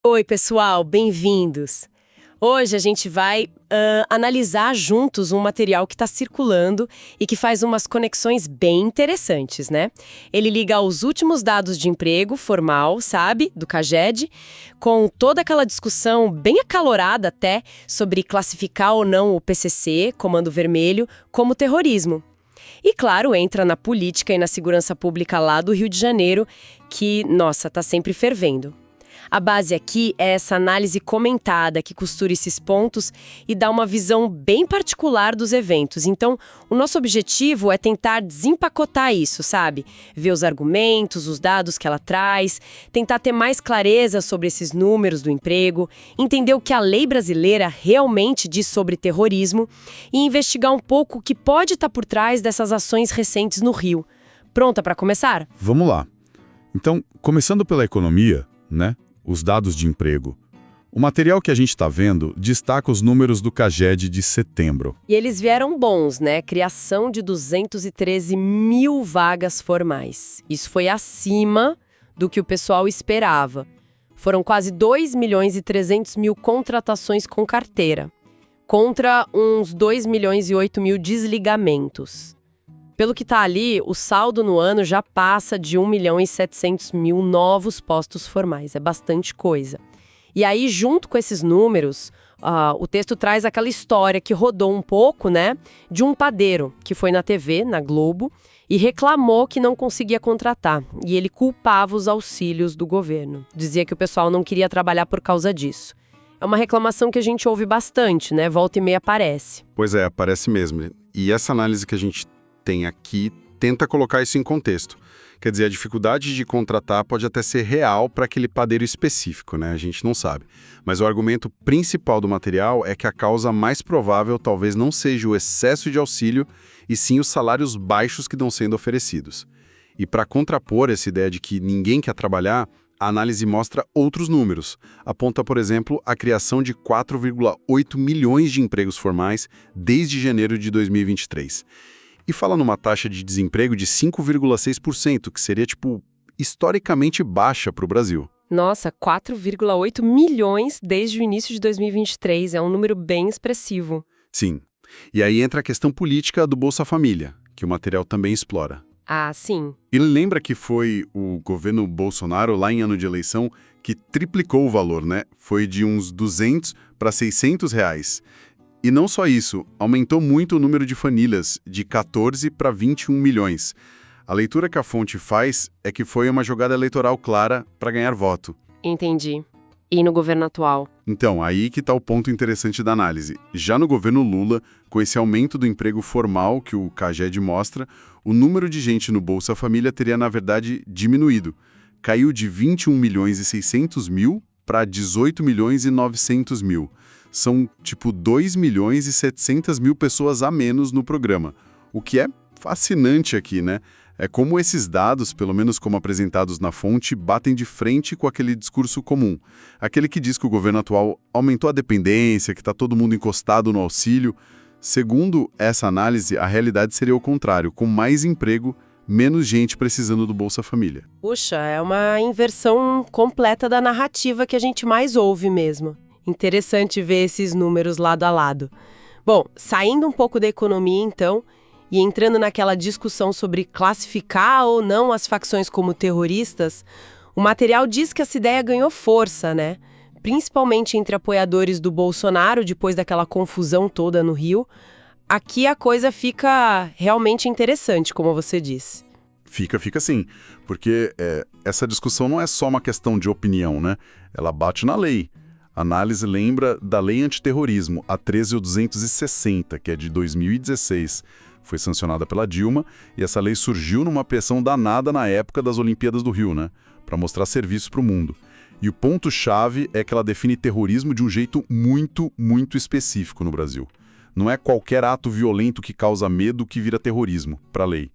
Oi, pessoal, bem-vindos! Hoje a gente vai analisar juntos um material que está circulando e que faz umas conexões bem interessantes, né? Ele liga aos últimos dados de emprego formal, sabe, do CAGED, com toda aquela discussão bem acalorada até sobre classificar ou não o PCC, Comando Vermelho, como terrorismo. E, claro, entra na política e na segurança pública lá do Rio de Janeiro, que, nossa, tá sempre fervendo. A base aqui é essa análise comentada que costura esses pontos e dá uma visão bem particular dos eventos. Então, o nosso objetivo é tentar desempacotar isso, sabe? Ver os argumentos, os dados que ela traz, tentar ter mais clareza sobre esses números do emprego, entender o que a lei brasileira realmente diz sobre terrorismo e investigar um pouco o que pode estar por trás dessas ações recentes no Rio. Pronta para começar? Vamos lá. Então, começando pela economia, né? Os dados de emprego. O material que a gente está vendo destaca os números do CAGED de setembro. E eles vieram bons, né? Criação de 213 mil vagas formais. Isso foi acima do que o pessoal esperava. Foram quase 2 milhões e 300 mil contratações com carteira, contra uns 2 milhões e 8 mil desligamentos. Pelo que está ali, o saldo no ano já passa de 1 milhão e 700 mil novos postos formais. É bastante coisa. E aí, junto com esses números, o texto traz aquela história que rodou um pouco, né? De um padeiro que foi na TV, na Globo, e reclamou que não conseguia contratar. E ele culpava os auxílios do governo. Dizia que o pessoal não queria trabalhar por causa disso. É uma reclamação que a gente ouve bastante, né? Volta e meia aparece. Pois é, aparece mesmo. E essa análise que a gente tem aqui tenta colocar isso em contexto. Quer dizer, a dificuldade de contratar pode até ser real para aquele padeiro específico, né? A gente não sabe. Mas o argumento principal do material é que a causa mais provável talvez não seja o excesso de auxílio, e sim os salários baixos que estão sendo oferecidos. E para contrapor essa ideia de que ninguém quer trabalhar, a análise mostra outros números. Aponta, por exemplo, a criação de 4,8 milhões de empregos formais desde janeiro de 2023. E fala numa taxa de desemprego de 5,6%, que seria, historicamente baixa para o Brasil. Nossa, 4,8 milhões desde o início de 2023. É um número bem expressivo. Sim. E aí entra a questão política do Bolsa Família, que o material também explora. Ah, sim. Ele lembra que foi o governo Bolsonaro, lá em ano de eleição, que triplicou o valor, né? Foi de uns 200 para 600 reais. E não só isso, aumentou muito o número de famílias, de 14 para 21 milhões. A leitura que a fonte faz é que foi uma jogada eleitoral clara para ganhar voto. Entendi. E no governo atual? Então, aí que está o ponto interessante da análise. Já no governo Lula, com esse aumento do emprego formal que o CAGED mostra, o número de gente no Bolsa Família teria, na verdade, diminuído. Caiu de 21 milhões e 600 mil para 18 milhões e 900 mil. São 2 milhões e 700 mil pessoas a menos no programa. O que é fascinante aqui, né? É como esses dados, pelo menos como apresentados na fonte, batem de frente com aquele discurso comum. Aquele que diz que o governo atual aumentou a dependência, que está todo mundo encostado no auxílio. Segundo essa análise, a realidade seria o contrário, com mais emprego, menos gente precisando do Bolsa Família. Puxa, é uma inversão completa da narrativa que a gente mais ouve mesmo. Interessante ver esses números lado a lado. Bom, saindo um pouco da economia, então, e entrando naquela discussão sobre classificar ou não as facções como terroristas, o material diz que essa ideia ganhou força, né? Principalmente entre apoiadores do Bolsonaro, depois daquela confusão toda no Rio. Aqui a coisa fica realmente interessante, como você disse. Fica sim, porque essa discussão não é só uma questão de opinião, né? Ela bate na lei. A análise lembra da Lei Antiterrorismo, a 13.260, que é de 2016. Foi sancionada pela Dilma e essa lei surgiu numa pressão danada na época das Olimpíadas do Rio, né? Para mostrar serviço para o mundo. E o ponto-chave é que ela define terrorismo de um jeito muito, muito específico no Brasil. Não é qualquer ato violento que causa medo que vira terrorismo, para a lei.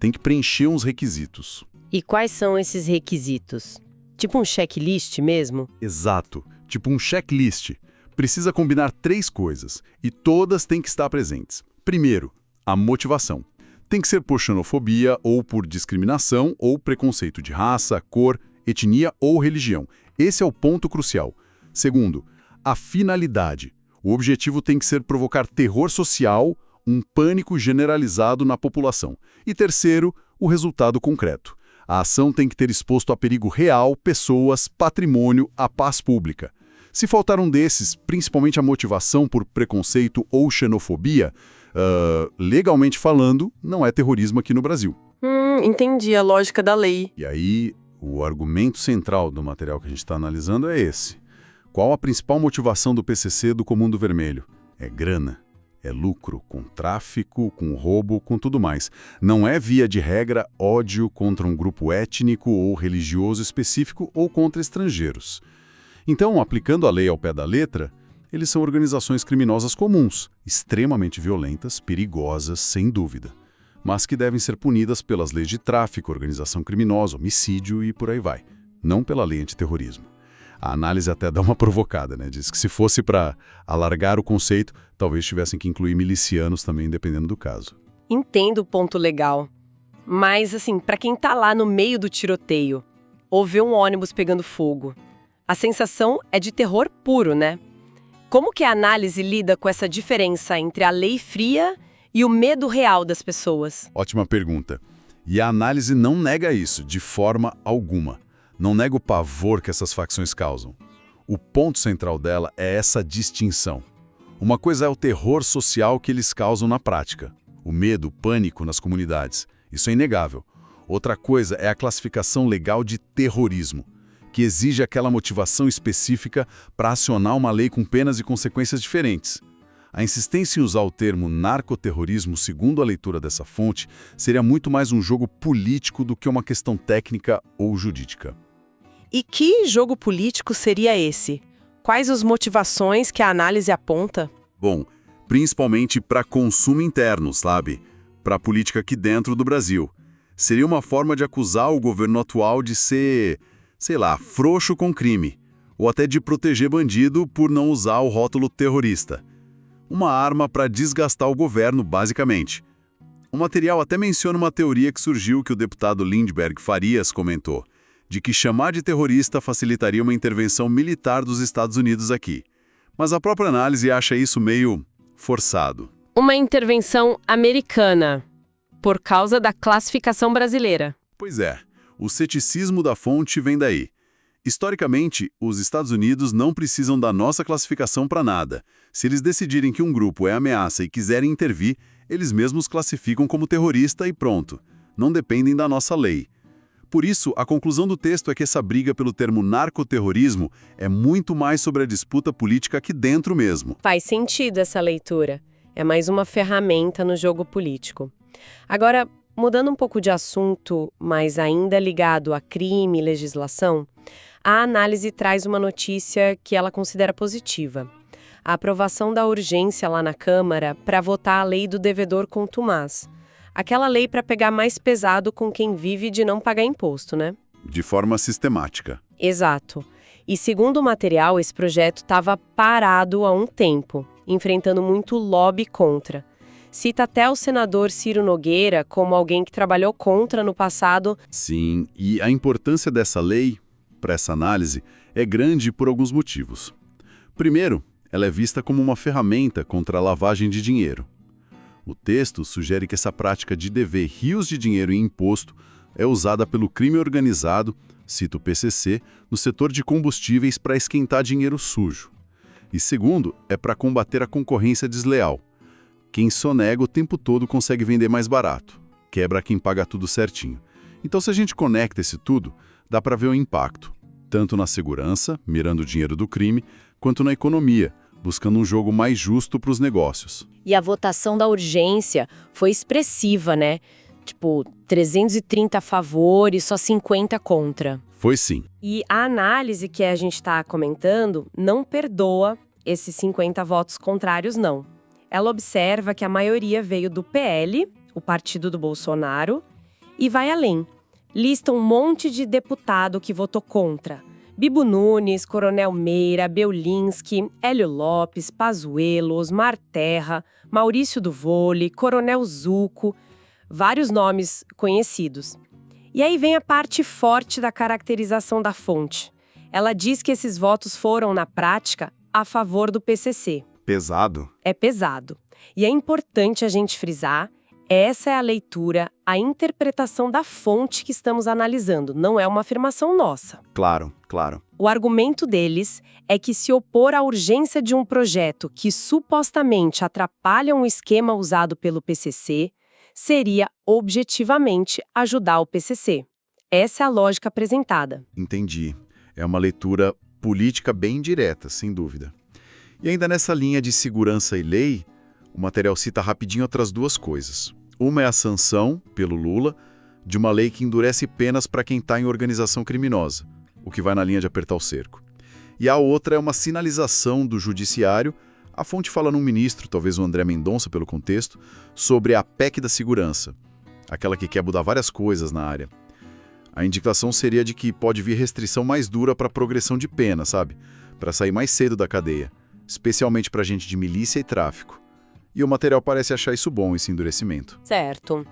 Tem que preencher uns requisitos. E quais são esses requisitos? Tipo um checklist mesmo? Exato. Tipo um checklist. Precisa combinar 3 coisas, e todas têm que estar presentes. Primeiro, a motivação. Tem que ser por xenofobia ou por discriminação ou preconceito de raça, cor, etnia ou religião. Esse é o ponto crucial. Segundo, a finalidade. O objetivo tem que ser provocar terror social, um pânico generalizado na população. E terceiro, o resultado concreto. A ação tem que ter exposto a perigo real, pessoas, patrimônio, a paz pública. Se faltar um desses, principalmente a motivação por preconceito ou xenofobia, legalmente falando, não é terrorismo aqui no Brasil. Entendi a lógica da lei. E aí, o argumento central do material que a gente está analisando é esse. Qual a principal motivação do PCC do Comum do Vermelho? É grana. É lucro, com tráfico, com roubo, com tudo mais. Não é, via de regra, ódio contra um grupo étnico ou religioso específico ou contra estrangeiros. Então, aplicando a lei ao pé da letra, eles são organizações criminosas comuns, extremamente violentas, perigosas, sem dúvida, mas que devem ser punidas pelas leis de tráfico, organização criminosa, homicídio e por aí vai, não pela lei antiterrorismo. A análise até dá uma provocada, né? Diz que se fosse para alargar o conceito, talvez tivessem que incluir milicianos também, dependendo do caso. Entendo o ponto legal. Mas, assim, para quem tá lá no meio do tiroteio, ou vê um ônibus pegando fogo, a sensação é de terror puro, né? Como que a análise lida com essa diferença entre a lei fria e o medo real das pessoas? Ótima pergunta. E a análise não nega isso, de forma alguma. Não nega o pavor que essas facções causam. O ponto central dela é essa distinção. Uma coisa é o terror social que eles causam na prática, o medo, o pânico nas comunidades. Isso é inegável. Outra coisa é a classificação legal de terrorismo, que exige aquela motivação específica para acionar uma lei com penas e consequências diferentes. A insistência em usar o termo narcoterrorismo, segundo a leitura dessa fonte, seria muito mais um jogo político do que uma questão técnica ou jurídica. E que jogo político seria esse? Quais as motivações que a análise aponta? Bom, principalmente para consumo interno, sabe? Para a política aqui dentro do Brasil. Seria uma forma de acusar o governo atual de ser, sei lá, frouxo com crime, ou até de proteger bandido por não usar o rótulo terrorista. Uma arma para desgastar o governo, basicamente. O material até menciona uma teoria que surgiu que o deputado Lindbergh Farias comentou, de que chamar de terrorista facilitaria uma intervenção militar dos Estados Unidos aqui. Mas a própria análise acha isso meio forçado. Uma intervenção americana, por causa da classificação brasileira. Pois é, o ceticismo da fonte vem daí. Historicamente, os Estados Unidos não precisam da nossa classificação para nada. Se eles decidirem que um grupo é ameaça e quiserem intervir, eles mesmos classificam como terrorista e pronto. Não dependem da nossa lei. Por isso, a conclusão do texto é que essa briga pelo termo narcoterrorismo é muito mais sobre a disputa política aqui dentro mesmo. Faz sentido essa leitura. É mais uma ferramenta no jogo político. Agora, mudando um pouco de assunto, mas ainda ligado a crime e legislação, a análise traz uma notícia que ela considera positiva. A aprovação da urgência lá na Câmara para votar a lei do devedor contumaz. Aquela lei para pegar mais pesado com quem vive de não pagar imposto, né? De forma sistemática. Exato. E segundo o material, esse projeto estava parado há um tempo, enfrentando muito lobby contra. Cita até o senador Ciro Nogueira como alguém que trabalhou contra no passado. Sim, e a importância dessa lei, para essa análise, é grande por alguns motivos. Primeiro, ela é vista como uma ferramenta contra a lavagem de dinheiro. O texto sugere que essa prática de dever rios de dinheiro em imposto é usada pelo crime organizado, cito o PCC, no setor de combustíveis para esquentar dinheiro sujo. E segundo, é para combater a concorrência desleal. Quem sonega o tempo todo consegue vender mais barato. Quebra quem paga tudo certinho. Então, se a gente conecta esse tudo, dá para ver o impacto. Tanto na segurança, mirando o dinheiro do crime, quanto na economia, buscando um jogo mais justo para os negócios. E a votação da urgência foi expressiva, né? Tipo, 330 a favor e só 50 contra. Foi sim. E a análise que a gente está comentando não perdoa esses 50 votos contrários, não. Ela observa que a maioria veio do PL, o partido do Bolsonaro, e vai além. Lista um monte de deputado que votou contra. Bibo Nunes, Coronel Meira, Beulinski, Hélio Lopes, Pazuello, Osmar Terra, Maurício do Vôlei, Coronel Zucco, vários nomes conhecidos. E aí vem a parte forte da caracterização da fonte. Ela diz que esses votos foram, na prática, a favor do PCC. Pesado. É pesado. E é importante a gente frisar, essa é a leitura, a interpretação da fonte que estamos analisando, não é uma afirmação nossa. Claro, claro. O argumento deles é que se opor à urgência de um projeto que supostamente atrapalha um esquema usado pelo PCC, seria objetivamente ajudar o PCC. Essa é a lógica apresentada. Entendi. É uma leitura política bem direta, sem dúvida. E ainda nessa linha de segurança e lei, o material cita rapidinho outras duas coisas. Uma é a sanção, pelo Lula, de uma lei que endurece penas para quem está em organização criminosa, o que vai na linha de apertar o cerco. E a outra é uma sinalização do judiciário, a fonte fala num ministro, talvez o André Mendonça pelo contexto, sobre a PEC da segurança, aquela que quer mudar várias coisas na área. A indicação seria de que pode vir restrição mais dura para progressão de pena, sabe? Para sair mais cedo da cadeia, especialmente para gente de milícia e tráfico. E o material parece achar isso bom, esse endurecimento. Certo.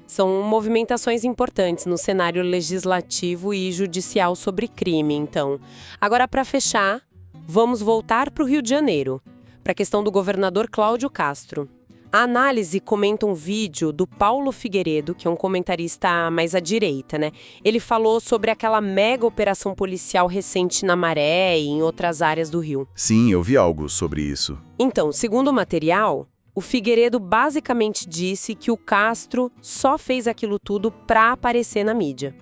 São movimentações importantes no cenário legislativo e judicial sobre crime, então. Agora, para fechar, vamos voltar para o Rio de Janeiro, para a questão do governador Cláudio Castro. A análise comenta um vídeo do Paulo Figueiredo, que é um comentarista mais à direita, né? Ele falou sobre aquela mega operação policial recente na Maré e em outras áreas do Rio. Sim, eu vi algo sobre isso. Então, segundo o material, o Figueiredo basicamente disse que o Castro só fez aquilo tudo para aparecer na mídia,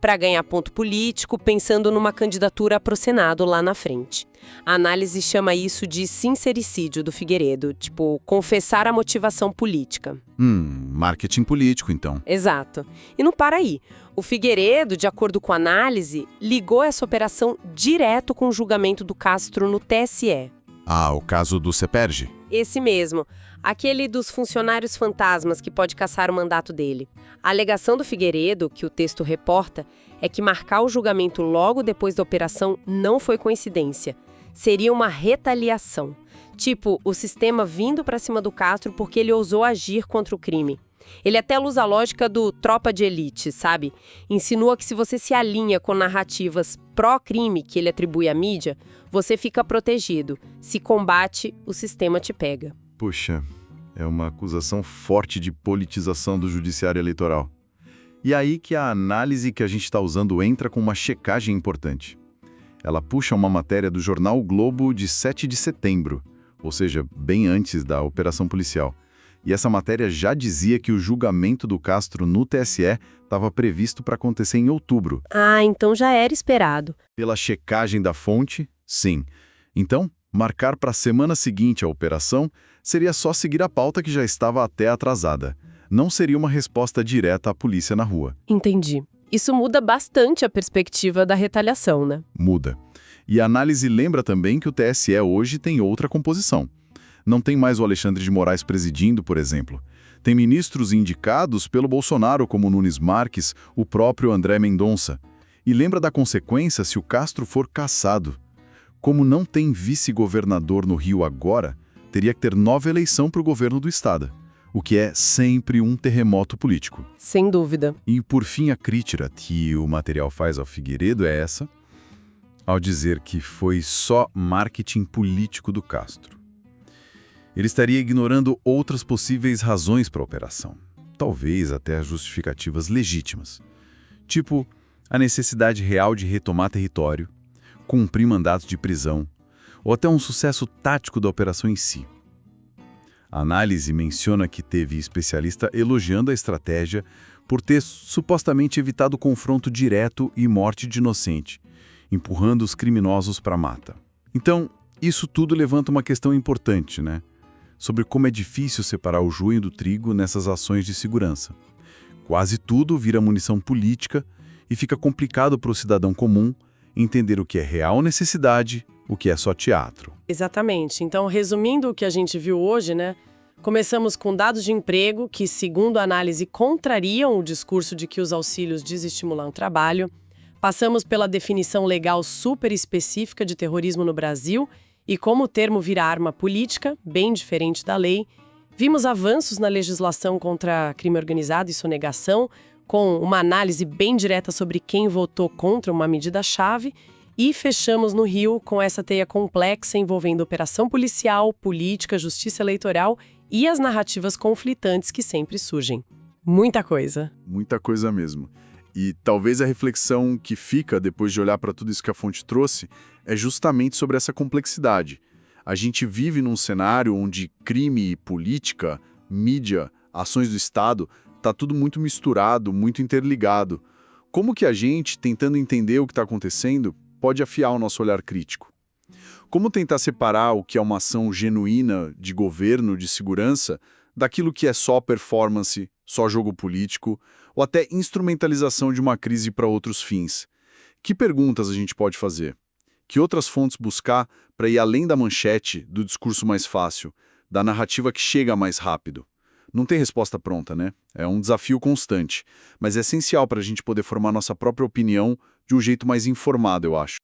para ganhar ponto político, pensando numa candidatura pro Senado lá na frente. A análise chama isso de sincericídio do Figueiredo, tipo, confessar a motivação política. Marketing político, então. Exato. E não para aí. O Figueiredo, de acordo com a análise, ligou essa operação direto com o julgamento do Castro no TSE. Ah, o caso do CEPERJ? Esse mesmo. Aquele dos funcionários fantasmas que pode caçar o mandato dele. A alegação do Figueiredo, que o texto reporta, é que marcar o julgamento logo depois da operação não foi coincidência. Seria uma retaliação. Tipo, o sistema vindo para cima do Castro porque ele ousou agir contra o crime. Ele até usa a lógica do tropa de elite, sabe? Insinua que se você se alinha com narrativas pró-crime que ele atribui à mídia, você fica protegido. Se combate, o sistema te pega. Puxa, é uma acusação forte de politização do judiciário eleitoral. E aí que a análise que a gente está usando entra com uma checagem importante. Ela puxa uma matéria do jornal o Globo de 7 de setembro, ou seja, bem antes da operação policial. E essa matéria já dizia que o julgamento do Castro no TSE estava previsto para acontecer em outubro. Ah, então já era esperado. Pela checagem da fonte, sim. Então, marcar para a semana seguinte a operação seria só seguir a pauta que já estava até atrasada. Não seria uma resposta direta à polícia na rua. Entendi. Isso muda bastante a perspectiva da retaliação, né? Muda. E a análise lembra também que o TSE hoje tem outra composição. Não tem mais o Alexandre de Moraes presidindo, por exemplo. Tem ministros indicados pelo Bolsonaro, como Nunes Marques, o próprio André Mendonça. E lembra da consequência se o Castro for cassado. Como não tem vice-governador no Rio agora, teria que ter nova eleição para o governo do estado, o que é sempre um terremoto político. Sem dúvida. E, por fim, a crítica que o material faz ao Figueiredo é essa, ao dizer que foi só marketing político do Castro. Ele estaria ignorando outras possíveis razões para a operação, talvez até justificativas legítimas, tipo a necessidade real de retomar território, cumprir mandatos de prisão, ou até um sucesso tático da operação em si. A análise menciona que teve especialista elogiando a estratégia por ter supostamente evitado confronto direto e morte de inocente, empurrando os criminosos para a mata. Então, isso tudo levanta uma questão importante, né? Sobre como é difícil separar o joio do trigo nessas ações de segurança. Quase tudo vira munição política e fica complicado para o cidadão comum entender o que é real necessidade, o que é só teatro. Exatamente. Então, resumindo o que a gente viu hoje, né? Começamos com dados de emprego que, segundo a análise, contrariam o discurso de que os auxílios desestimulam o trabalho. Passamos pela definição legal super específica de terrorismo no Brasil e como o termo vira arma política, bem diferente da lei. Vimos avanços na legislação contra crime organizado e sonegação, com uma análise bem direta sobre quem votou contra uma medida-chave. E fechamos no Rio com essa teia complexa envolvendo operação policial, política, justiça eleitoral e as narrativas conflitantes que sempre surgem. Muita coisa. Muita coisa mesmo. E talvez a reflexão que fica depois de olhar para tudo isso que a fonte trouxe é justamente sobre essa complexidade. A gente vive num cenário onde crime e política, mídia, ações do Estado, tá tudo muito misturado, muito interligado. Como que a gente, tentando entender o que está acontecendo, pode afiar o nosso olhar crítico? Como tentar separar o que é uma ação genuína de governo, de segurança, daquilo que é só performance, só jogo político, ou até instrumentalização de uma crise para outros fins? Que perguntas a gente pode fazer? Que outras fontes buscar para ir além da manchete, do discurso mais fácil, da narrativa que chega mais rápido? Não tem resposta pronta, né? É um desafio constante, mas é essencial para a gente poder formar nossa própria opinião de um jeito mais informado, eu acho.